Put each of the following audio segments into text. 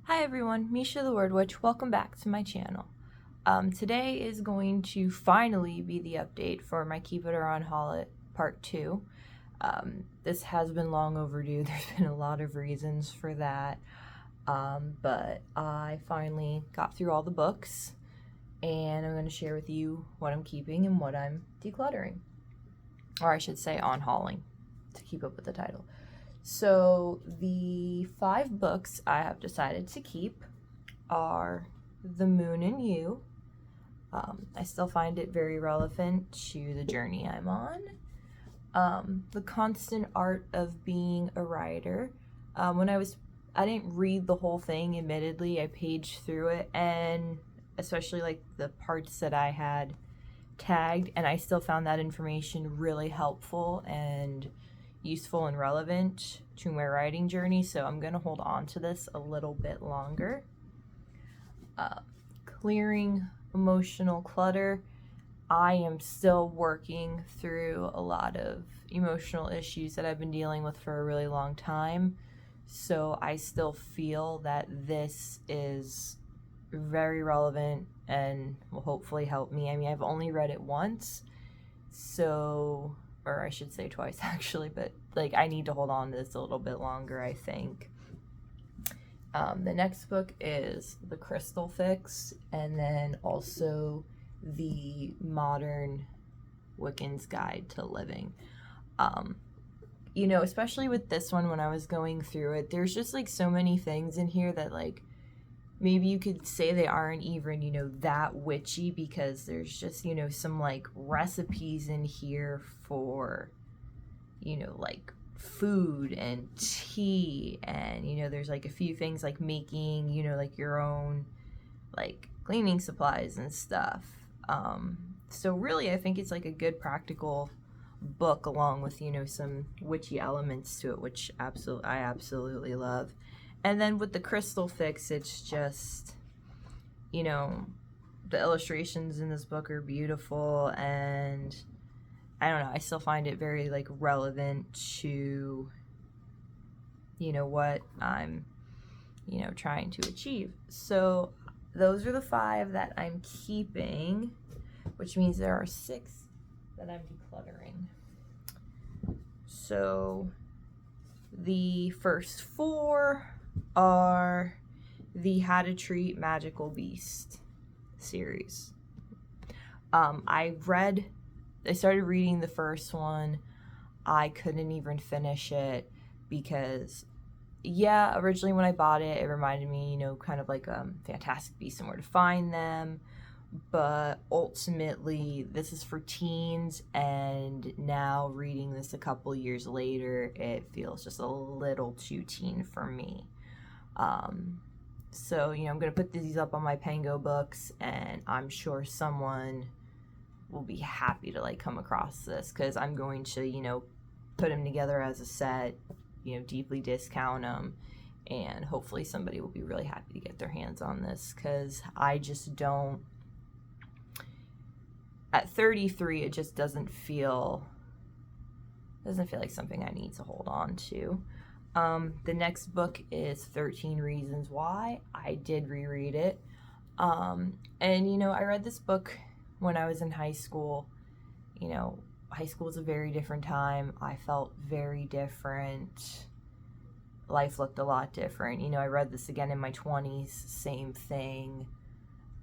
Hi everyone, Misha the Word Witch. Welcome back to my channel. Today is going to finally be the update for my Keep It or Unhaul It Part 2. This has been long overdue. There's been a lot of reasons for that. But I finally got through all the books and I'm going to share with you what I'm keeping and what I'm decluttering. Or I should say unhauling to keep up with the title. So the 5 books I have decided to keep are The Moon and You. I still find it very relevant to the journey I'm on. The Constant Art of Being a Writer. I didn't read the whole thing, admittedly. I paged through it, and especially like the parts that I had tagged, and I still found that information really helpful and useful and relevant to my writing journey, so I'm going to hold on to this a little bit longer. Clearing Emotional Clutter. I am still working through a lot of emotional issues that I've been dealing with for a really long time, so I still feel that this is very relevant and will hopefully help me. I mean, I've only read it once, so, or I should say twice actually, but like I need to hold on to this a little bit longer, I think. The next book is The Crystal Fix, and then also The Modern Wiccan's Guide to Living. Especially with this one, when I was going through it, there's just like so many things in here that like maybe you could say they aren't even, that witchy, because there's just, some like recipes in here for, like food and tea, and, there's like a few things like making, like your own like cleaning supplies and stuff. So really, I think it's like a good practical book along with, some witchy elements to it, which I absolutely love. And then with The Crystal Fix, it's just, the illustrations in this book are beautiful, and I don't know, I still find it very like relevant to, what I'm, trying to achieve. So those are the 5 that I'm keeping, which means there are 6 that I'm decluttering. So the first 4 are the How to Treat Magical Beast series. I started reading the first one. I couldn't even finish it because, originally when I bought it, it reminded me, kind of like Fantastic Beasts and Where to Find Them. But ultimately, this is for teens, and now reading this a couple years later, it feels just a little too teen for me. So, I'm going to put these up on my Pango books, and I'm sure someone will be happy to like come across this, because I'm going to, put them together as a set, deeply discount them, and hopefully somebody will be really happy to get their hands on this, because I just don't, at 33, it just doesn't feel like something I need to hold on to. The next book is 13 Reasons Why. I did reread it. And, I read this book when I was in high school. High school was a very different time. I felt very different. Life looked a lot different. I read this again in my 20s, same thing.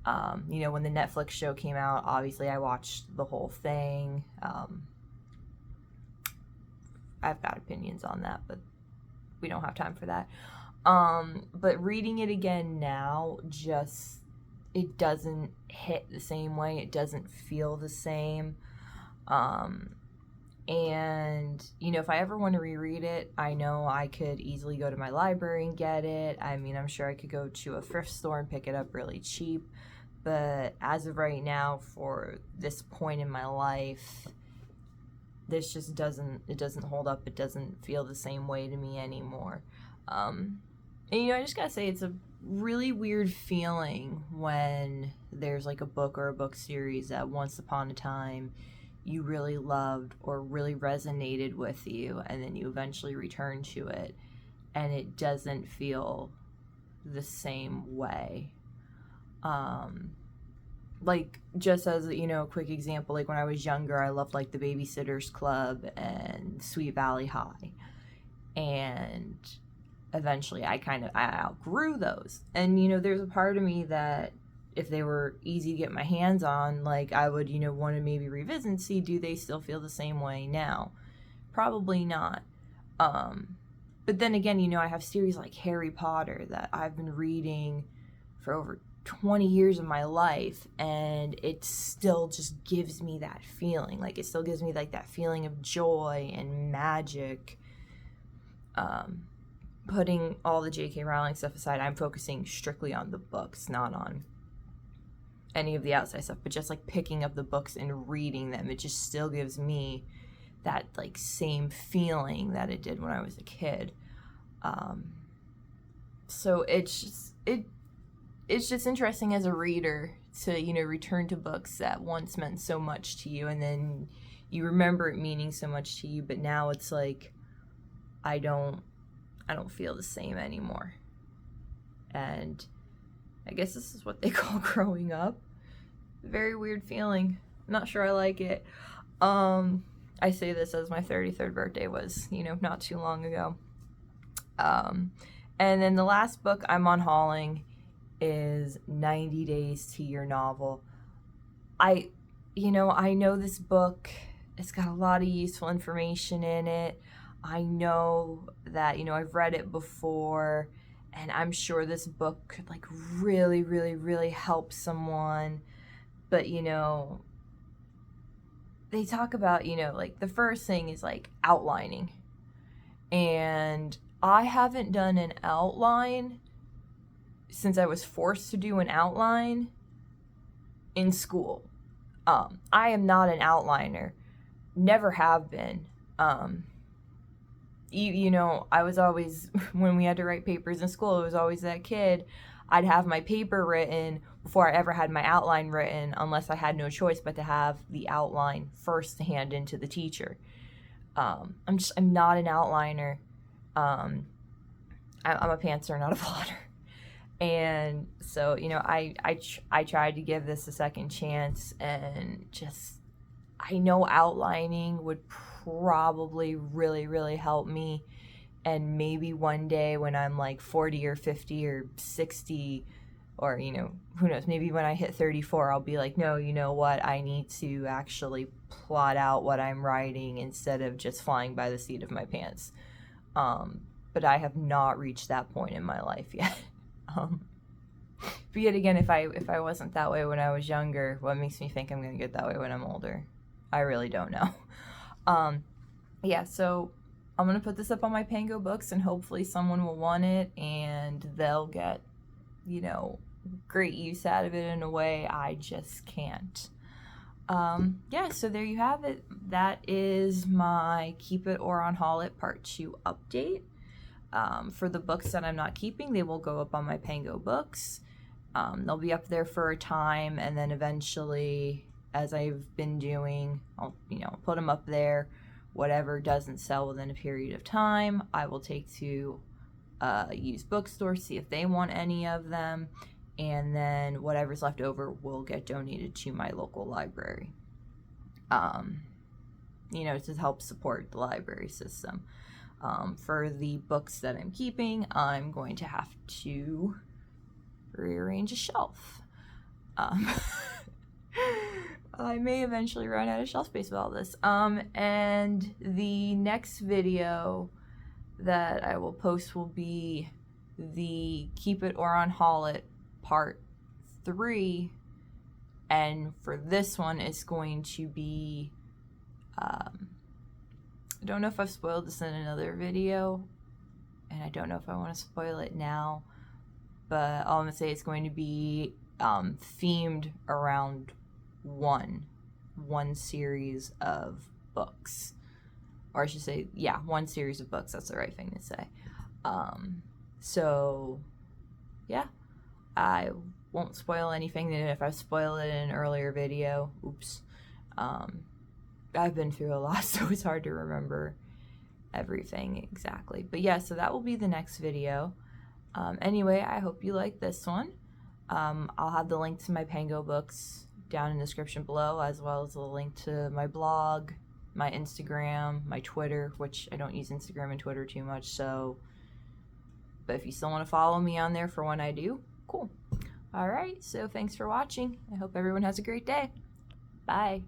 When the Netflix show came out, obviously I watched the whole thing. I've got opinions on that, but we don't have time for that. But reading it again now, it doesn't hit the same way. It doesn't feel the same. And, if I ever want to reread it, I know I could easily go to my library and get it. I mean, I'm sure I could go to a thrift store and pick it up really cheap. But as of right now, for this point in my life, this just doesn't hold up. It doesn't feel the same way to me anymore. And I just gotta say, it's a really weird feeling when there's like a book or a book series that once upon a time you really loved or really resonated with you, and then you eventually return to it and it doesn't feel the same way. Like, just as, you know, a quick example, like when I was younger, I loved like the Babysitter's Club and Sweet Valley High. And eventually I outgrew those. And, you know, there's a part of me that if they were easy to get my hands on, like I would, you know, want to maybe revisit and see, do they still feel the same way now? Probably not. But then again, you know, I have series like Harry Potter that I've been reading for over 20 years of my life, and it still just gives me that feeling. Like, it still gives me like that feeling of joy and magic. Putting all the J.K. Rowling stuff aside, I'm focusing strictly on the books, not on any of the outside stuff, but just like picking up the books and reading them. It just still gives me that like same feeling that it did when I was a kid. So it's just interesting as a reader to, you know, return to books that once meant so much to you, and then you remember it meaning so much to you, but now it's like I don't feel the same anymore. And I guess this is what they call growing up. Very weird feeling. Not sure I like it. I say this as my 33rd birthday was, you know, not too long ago. And then the last book I'm unhauling is 90 Days to Your Novel. I know this book, it's got a lot of useful information in it. I know that, you know, I've read it before, and I'm sure this book could like really, really, really help someone. But, you know, they talk about, you know, like the first thing is like outlining. And I haven't done an outline since I was forced to do an outline in school. I am not an outliner. Never have been. You know, I was always, when we had to write papers in school, it was always that kid. I'd have my paper written before I ever had my outline written, unless I had no choice but to have the outline first to hand in to the teacher. I'm not an outliner. I'm a pantser, not a plotter. And so, you know, I tried to give this a second chance, and just, I know outlining would probably really, really help me. And maybe one day when I'm like 40 or 50 or 60, or, you know, who knows, maybe when I hit 34, I'll be like, no, you know what, I need to actually plot out what I'm writing instead of just flying by the seat of my pants. But I have not reached that point in my life yet. But yet again, if I wasn't that way when I was younger, what makes me think I'm going to get that way when I'm older? I really don't know. Yeah, so I'm going to put this up on my Pango Books, and hopefully someone will want it, and they'll get, you know, great use out of it in a way I just can't. Yeah, so there you have it. That is my Keep It or Unhaul It Part 2 update. For the books that I'm not keeping, they will go up on my Pango Books. They'll be up there for a time, and then eventually, as I've been doing, I'll, you know, put them up there. Whatever doesn't sell within a period of time, I will take to used bookstores, see if they want any of them, and then whatever's left over will get donated to my local library. You know, to help support the library system. For the books that I'm keeping, I'm going to have to rearrange a shelf. I may eventually run out of shelf space with all this. And the next video that I will post will be the Keep It or Unhaul It Part 3. And for this one, it's going to be, I don't know if I've spoiled this in another video, and I don't know if I want to spoil it now, but all I'm going to say it's going to be themed around one series of books. Or I should say, yeah, one series of books. That's the right thing to say. So, yeah, I won't spoil anything. And if I spoil it in an earlier video, oops. I've been through a lot, so it's hard to remember everything exactly. But yeah, so that will be the next video. Anyway, I hope you like this one. I'll have the link to my Pango books down in the description below, as well as a link to my blog, my Instagram, my Twitter, which I don't use Instagram and Twitter too much, so, but if you still want to follow me on there for when I do, cool. All right, so thanks for watching. I hope everyone has a great day. Bye.